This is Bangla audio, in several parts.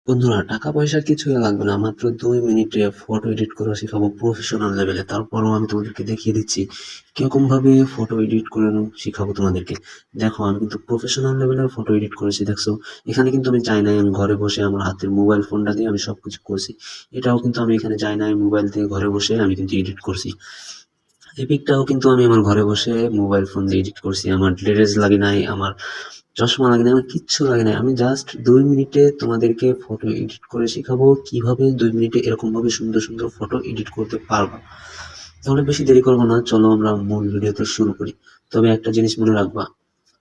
বন্ধুরা, টাকা পয়সা কিছুই লাগবে না, মাত্র 2 মিনিটে ফটো এডিট করা শেখাবো প্রফেশনাল লেভেলে। তারপরও আমি তোমাদেরকে দেখিয়ে দিচ্ছি কিরকম ভাবে ফটো এডিট করে শিখাবো তোমাদেরকে। দেখো, আমি কিন্তু প্রফেশনাল লেভেলের ফটো এডিট করেছি, দেখছো? এখানে কিন্তু আমি চাই নাই, আমি ঘরে বসে আমার হাতের মোবাইল ফোনটা দিয়ে আমি সবকিছু করছি। এটাও কিন্তু আমি এখানে চাই নাই, মোবাইল দিয়ে ঘরে বসে আমি কিন্তু এডিট করছি। এই পিকটাও কিন্তু আমি আমার ঘরে বসে মোবাইল ফোন দিয়ে এডিট করছি। আমার ড্রেস লাগে নাই, আমার চশমা লাগে নাই, আমার কিচ্ছু লাগে নাই। আমি জাস্ট 2 মিনিটে তোমাদেরকে ফটো এডিট করে শেখাবো কিভাবে 2 মিনিটে এরকম ভাবে সুন্দর সুন্দর ফটো এডিট করতে পারবো। তাহলে বেশি দেরি করবো না, চলো আমরা মূল ভিডিওতে শুরু করি। তবে একটা জিনিস মনে রাখবা,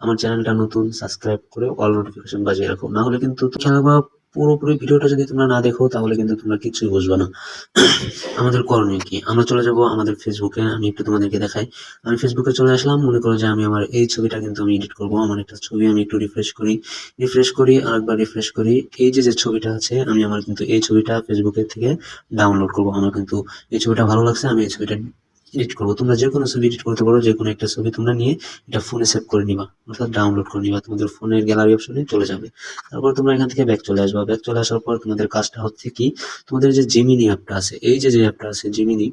আমার চ্যানেলটা নতুন, সাবস্ক্রাইব করে অল নোটিফিকেশন বাজিয়ে রাখো, না হলে কিন্তু খেলবা। পুরোপুরি ভিডিওটা যদি তোমরা না দেখো তাহলে কিন্তু তোমরা কিছুই বুঝবে না। আমাদের করণীয় কি, আমরা চলে যাব আমাদের ফেসবুকে। আমি একটু তোমাদেরকে দেখাই। আমি ফেসবুকে চলে আসলাম, মনে করো যে আমি আমার এই ছবিটা কিন্তু আমি এডিট করব। আমার একটা ছবি আমি একটু রিফ্রেশ করি আরেকবার রিফ্রেশ করি। এই যে যে ছবিটা আছে, আমি আমার কিন্তু এই ছবিটা ফেসবুকের থেকে ডাউনলোড করব। আমার কিন্তু এই ছবিটা ভালো লাগছে, আমি এই ছবিটা এডিট করবো। তোমরা যে কোনো ছবি এডিট করতে পারো, যে কোনো একটা ছবি তোমরা নিয়ে এটা ফোনে সেভ করে নিবা, অর্থাৎ ডাউনলোড করে নিবা, তোমাদের ফোনের গ্যালারি অপশনে চলে যাবে। তারপর তোমরা এখান থেকে ব্যাক চলে আসবা। ব্যাক চলে আসার পর তোমাদের কাজটা হচ্ছে কি, তোমাদের যে জিমিনি অ্যাপটা আছে, এই যে যে অ্যাপটা আছে জিমিনি,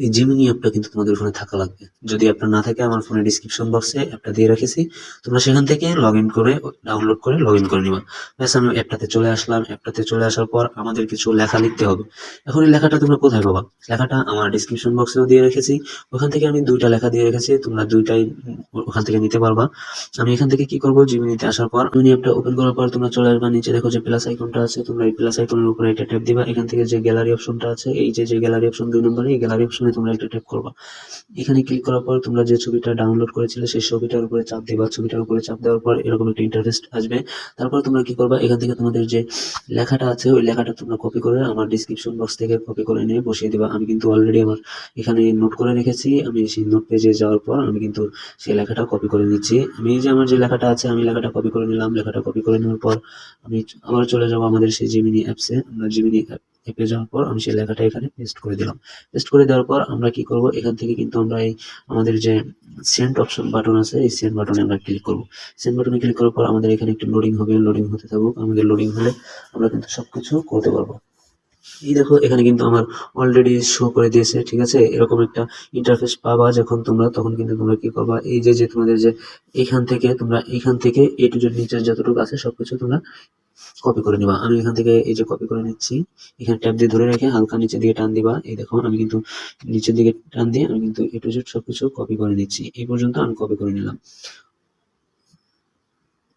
এই জিমিনি অ্যাপটা কিন্তু তোমাদের ফোনে থাকা লাগবে। যদি অ্যাপটা না থাকে, আমার ফোনের ডিসক্রিপশন বক্সে অ্যাপটা দিয়ে রেখেছি, তোমরা সেখান থেকে লগ ইন করে ডাউনলোড করে লগ ইন করে নিবা। ব্যাস, আমি অ্যাপটাতে চলে আসলাম। অ্যাপটাতে চলে আসার পর আমাদের কিছু লেখা লিখতে হবে। এখন এই লেখাটা তোমরা কোথায় পাবা? লেখাটা আমার ডিসক্রিপশন বক্সেও দিয়ে রেখেছি। ওখান থেকে আমি দুইটা লেখা দিয়ে রেখেছি, তোমরা দুইটাই ওখান থেকে নিতে পারবা। আমি এখান থেকে কি করবো, জিমিনিতে আসার পর জিমিনি অ্যাপটা ওপেন করার পর তোমরা চলে আসবা নিচে, দেখো যে প্লাস আইকনটা আছে, তোমরা এই প্লাস আইকনের উপরে একটা ট্যাপ দিবা। এখান থেকে যে গ্যালারি অপশনটা আছে, এই যে যে গ্যালারি অপশন 2 নম্বরে, এই গ্যালারি অপশনে তোমরা একটা ট্যাপ করবা। এখানে ক্লিক করার পর তোমরা যে ছবিটা ডাউনলোড করেছিলে সেই ছবিটার উপরে চাপ দিবা। ছবিটার উপরে চাপ দেওয়ার পর এরকম একটা ইন্টারফেস আসবে। তারপর তোমরা কি করবা, এখান থেকে তোমাদের যে লেখাটা আছে ওই লেখাটা তোমরা কপি করে আমার ডিসক্রিপশন বক্স থেকে কপি করে নিয়ে বসিয়ে দিবা। আমি কিন্তু অলরেডি আমার এখানে নোট করে রেখেছি। আমি সেই নোট পেজে যাওয়ার পর আমি কিন্তু সেই লেখাটা কপি করে নিচ্ছি। আমি এই যে আমার যে লেখাটা আছে, আমি লেখাটা কপি করে নিলাম। লেখাটা কপি করে নেওয়ার পর আমি আবার চলে যাবো আমাদের সেই জিমিনি অ্যাপসে। আমরা জিমিনি অ্যাপে যাওয়ার পর আমি সেই লেখাটা এখানে পেস্ট করে দিলাম। পেস্ট করে দেওয়ার পর আমরা কি করব, এখান থেকে কিন্তু আমরা এই আমাদের যে সেন্ড অপশন বাটন আছে, এই সেন্ড বাটনে আমরা ক্লিক করব। সেন্ড বাটনে ক্লিক করার পর আমাদের এখানে একটু লোডিং হবে, লোডিং হতে থাকুক। আমাদের লোডিং হলে আমরা কিন্তু সবকিছু করতে পারবো। এই দেখো, এখানে কিন্তু আমার অলরেডি শো করে দিয়েছে, ঠিক আছে? এরকম একটা ইন্টারফেস পাবা যখন তোমরা, তখন কিন্তু তোমরা কি করবা, এই যে যে তোমাদের যে এখান থেকে এ টু জেড নিচের যতটুকু আছে সবকিছু তোমরা কপি করে নিবা। আমি এখান থেকে এই যে কপি করে নিচ্ছি। এখানে ট্যাব দিয়ে ধরে রেখে হালকা নিচের দিকে টান দিবা। এই দেখো, আমি কিন্তু নিচের দিকে টান দিয়ে আমি কিন্তু এ টু জেড সবকিছু কপি করে নিচ্ছি। এই পর্যন্ত আমি কপি করে নিলাম।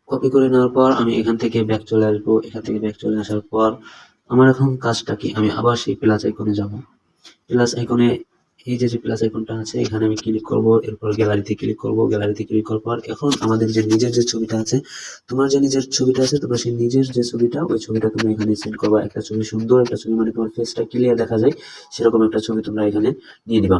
কপি করে নেওয়ার পর আমি এখান থেকে ব্যাক চলে আসবো। এখান থেকে ব্যাক চলে আসার পর আমার এখন কাজটা কি, আমি আবার সেই প্লাস আইকনে যাব। প্লাস আইকনে, এই যে যে প্লাস আইকনটা আছে, এখানে আমি ক্লিক করব। এরপর গ্যালারিতে ক্লিক করব। গ্যালারিতে ক্লিক করার পর এখন আমাদের যে নিজের যে ছবিটা আছে, তোমার যে নিজের ছবিটা আছে, তোমরা সেই নিজের যে ছবিটা, ওই ছবিটা তুমি এখানে সেন্ড করবা। একটা ছবি, সুন্দর একটা ছবি, মানে তোমার ফেসটা ক্লিয়ার দেখা যায় সেরকম একটা ছবি তোমরা এখানে নিয়ে নিবা।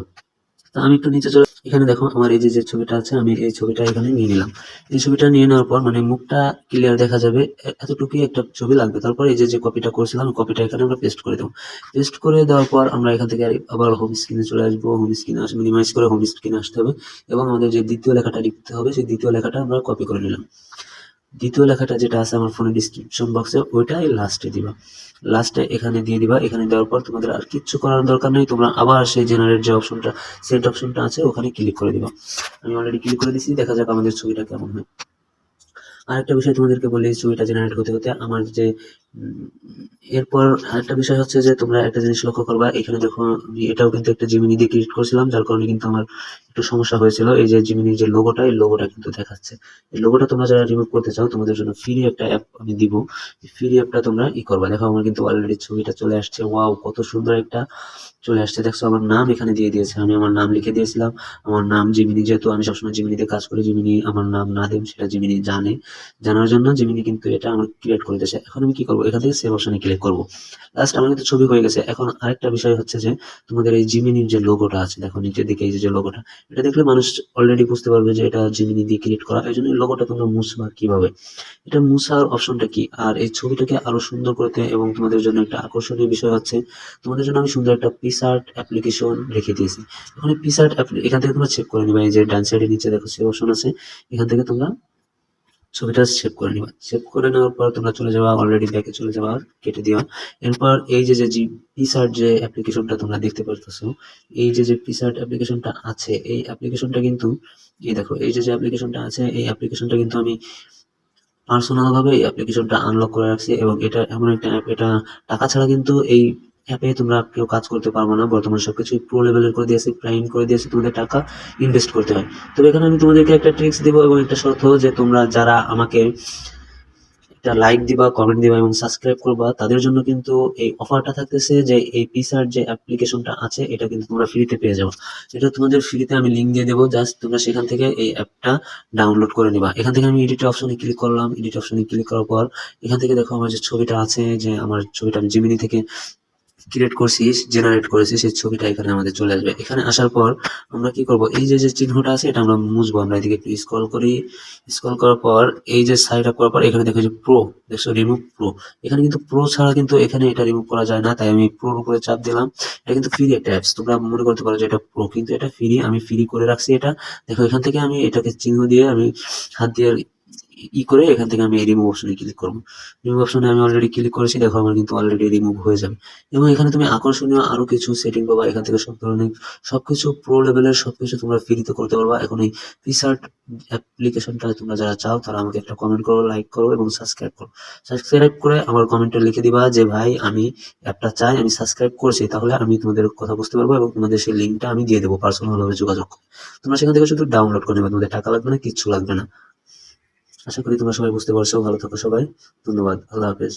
তো আমি একটু নিচে চলে, এখানে দেখো আমার এই যে যে ছবিটা আছে, আমি এই ছবিটা এখানে নিয়ে নিলাম। এই ছবিটা নিয়ে নেওয়ার পর মানে মুখটা ক্লিয়ার দেখা যাবে, এতটুকুই একটা ছবি লাগবে। তারপর এই যে যে কপিটা করছিলাম, কপিটা এখানে আমরা পেস্ট করে দেবো। পেস্ট করে দেওয়ার পর আমরা এখান থেকে আবার হোম স্ক্রিনে চলে আসবো। হোম স্ক্রিনে আসে মিনিমাইজ করে হোম স্ক্রিনে আসতে হবে, এবং আমাদের যে দ্বিতীয় লেখাটা লিখতে হবে সেই দ্বিতীয় লেখাটা আমরা কপি করে নিলাম। দ্বিতীয় লেখাটা যেটা আছে আমার ফোনের ডিসক্রিপশন বক্সে, ওইটাই লাস্টে দিবা। লাস্টে এখানে দিয়ে দিবা। এখানে দেওয়ার পর তোমাদের আর কিচ্ছু করার দরকার নেই, তোমরা আবার সেই জেনারেট যে অপশনটা, সেট অপশনটা আছে, ওখানে ক্লিক করে দিবা। আমি অলরেডি ক্লিক করে দিচ্ছি, দেখা যাক আমাদের ছবিটা কেমন হয়। আরেকটা বিষয় তোমাদেরকে বলি, ছবিটা জেনারেট হতে হতে আমার যে উম, এরপর আরেকটা বিষয় হচ্ছে যে তোমরা একটা জিনিস লক্ষ্য করবা। এখানে দেখো, আমি এটাও কিন্তু একটা জিমিনি দিয়ে ক্রিয়েট করেছিলাম, যার কারণে কিন্তু আমার একটু সমস্যা হয়েছিল। এই যে জিমিনির যে লোগোটা, এই লোগোটা কিন্তু দেখাচ্ছে। এই লোগোটা তোমরা যারা রিমুভ করতে চাও, তোমাদের জন্য ফ্রি একটা অ্যাপ আমি দিব। ফ্রি অ্যাপটা তোমরা করবা। দেখো, আমার কিন্তু অলরেডি ছবিটা চলে আসছে। ওয়াও, কত সুন্দর একটা চলে আসছে, দেখছো? আমার নাম এখানে দিয়ে দিয়েছে, আমি আমার নাম লিখে দিয়েছিলাম। আমার নাম জিমিনি, যেহেতু আমি সবসময় জিমিনিতে কাজ করি, জিমিনি আমার নাম না দেব সেটা জিমিনি জানে। জানার জন্য জিমিনি কিন্তু এটা আমার ক্রিয়েট করে দিয়েছে। এখন আমি কি করবো, এখান থেকে সেভ অপশনে ক্লিক করবো। লাস্ট আমার কিন্তু ছবি হয়ে গেছে। এখন আরেকটা বিষয় হচ্ছে যে তোমাদের এই জিমিনির যে লোগোটা আছে, দেখো নিচের দিকে এই যে যে লোগোটা, এটা দেখলে মানুষ অলরেডি বুঝতে পারবে যে এটা জিমিনি দিয়ে ক্রিয়েট করা। এই জন্য এই লোগোটা তোমরা মুছবা কিভাবে, এটা মুছার অপশনটা কি, আর এই ছবিটাকে আরো সুন্দর করতে এবং তোমাদের জন্য একটা আকর্ষণীয় বিষয় হচ্ছে, তোমাদের জন্য আমি সুন্দর একটা পিসআর্ট অ্যাপ্লিকেশন রেখে দিয়েছি। এখন এই পিসআর্ট এখান থেকে তোমরা চেক করে নিবা। এই যে ডান সাইডের নিচে দেখো সেভ অপশন আছে, এখান থেকে তোমরা ছবিটা সেভ করে নিবা। সেভ করে নেওয়ার পর তোমরা চলে যাবা, অলরেডি ব্যাকে চলে যাবা, কেটে দিবা। এরপর এই যে পিসার্ট যে অ্যাপ্লিকেশনটা তোমরা দেখতে পারতেছো, এই যে পিসার্ট অ্যাপ্লিকেশনটা আছে, এই অ্যাপ্লিকেশনটা কিন্তু এই দেখো, এই যে অ্যাপ্লিকেশনটা আছে, এই অ্যাপ্লিকেশনটা কিন্তু আমি পার্সোনাল ভাবে এই অ্যাপ্লিকেশনটা আনলক করে রাখছি, এবং এটা এমন একটা অ্যাপ, এটা টাকা ছাড়া কিন্তু এই অ্যাপে তোমরা কেউ কাজ করতে পারবে না। বর্তমানে সবকিছু প্রো লেভেলের করে দিয়েছে, প্রাইম করে দিয়েছে, তোমাদের টাকা ইনভেস্ট করতে হয়। তবে এখানে আমি তোমাদেরকে একটা ট্রিক্স দিব এবং একটা শর্ত, যে তোমরা যারা আমাকে একটা লাইক দিবা, কমেন্ট দিবা এবং সাবস্ক্রাইব করবা, তাদের জন্য কিন্তু এই অফারটা থাকতেছে, যে এই পিসার যে অ্যাপ্লিকেশনটা আছে এটা কিন্তু তোমরা ফ্রিতে পেয়ে যাবে। এটা তোমাদের ফ্রিতে আমি লিংক দিয়ে দেবো, জাস্ট তোমরা সেখান থেকে এই অ্যাপটা ডাউনলোড করে নিবা। এখান থেকে আমি এডিট অপশনে ক্লিক করলাম, এডিট অপশনে ক্লিক করার পর এখান থেকে দেখো আমার যে ছবিটা আছে, যে আমার ছবিটা আমি জিমিনি থেকে ক্রিয়েট করছি, জেনারেট করেছি, সেই ছবিটা এখানে আমাদের চলে আসবে। এখানে আসার পর আমরা কি করব, এই যে চিহ্নটা আছে এটা আমরা মুছবো। আমরা এদিকে একটু স্ক্রল করি, স্ক্রল করার পর এই যে সাইড আপ করার পর এখানে দেখো যে প্রো, দেখছো রিমুভ প্রো। এখানে কিন্তু প্রো ছাড়া কিন্তু এখানে এটা রিমুভ করা যায় না, তাই আমি প্রোর উপরে চাপ দিলাম। এটা কিন্তু ফ্রি একটা অ্যাপস, তোমরা মনে করতে পারো যে এটা প্রো, কিন্তু এটা ফ্রি, আমি ফ্রি করে রাখছি এটা। দেখো এখান থেকে আমি এটাকে চিহ্ন দিয়ে আমি হাত দিয়ে করে এখান থেকে আমি রিমুভ অপশনে ক্লিক করবো। রিমুভ অপশনে আমি অলরেডি ক্লিক করেছি, দেখো আমার কিন্তু অলরেডি রিমুভ হয়ে যাবে। এবং এখানে তুমি আকর্ষণীয় আরো কিছু সেটিং পাবা, এখান থেকে সব ধরনের সবকিছু প্রো লেভেলের সবকিছু তোমরা ফ্রিতে করতে পারবা। এখন এই পিসার্ট অ্যাপ্লিকেশনটা তোমরা যারা চাও তারা আমাকে একটা কমেন্ট করো, লাইক করো এবং সাবস্ক্রাইব করো। সাবস্ক্রাইব করে আমার কমেন্টে লিখে দিবা যে ভাই আমি অ্যাপটা চাই, আমি সাবস্ক্রাইব করছি, তাহলে আমি তোমাদের কথা বুঝতে পারবো এবং তোমাদের সেই লিঙ্কটা আমি দিয়ে দেবো পার্সোনাল ভাবে যোগাযোগ করে। তোমরা সেখান থেকে শুধু ডাউনলোড করে নেবে, তোমাদের টাকা লাগবে না, কিচ্ছু লাগবে না। আশা করি তোমরা সবাই বুঝতে পারছো। ভালো থাকো সবাই, ধন্যবাদ, আল্লাহ হাফেজ।